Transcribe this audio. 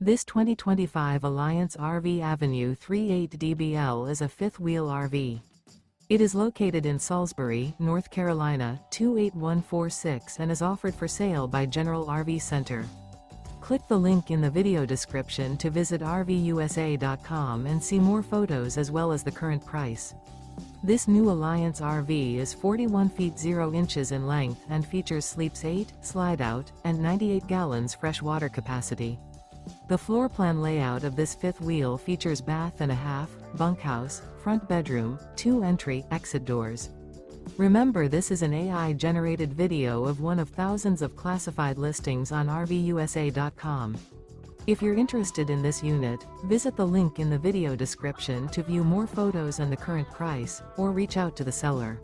This 2025 Alliance RV Avenue 38DBL is a fifth-wheel RV. It is located in Salisbury, North Carolina, 28146 and is offered for sale by General RV Center. Click the link in the video description to visit RVUSA.com and see more photos as well as the current price. This new Alliance RV is 41 feet 0 inches in length and features sleeps 8, slide-out, and 98 gallons fresh water capacity. The floor plan layout of this fifth wheel features bath and a half, bunkhouse, front bedroom, 2 entry/exit doors. Remember, this is an AI-generated video of one of thousands of classified listings on RVUSA.com. If you're interested in this unit, visit the link in the video description to view more photos and the current price, or reach out to the seller.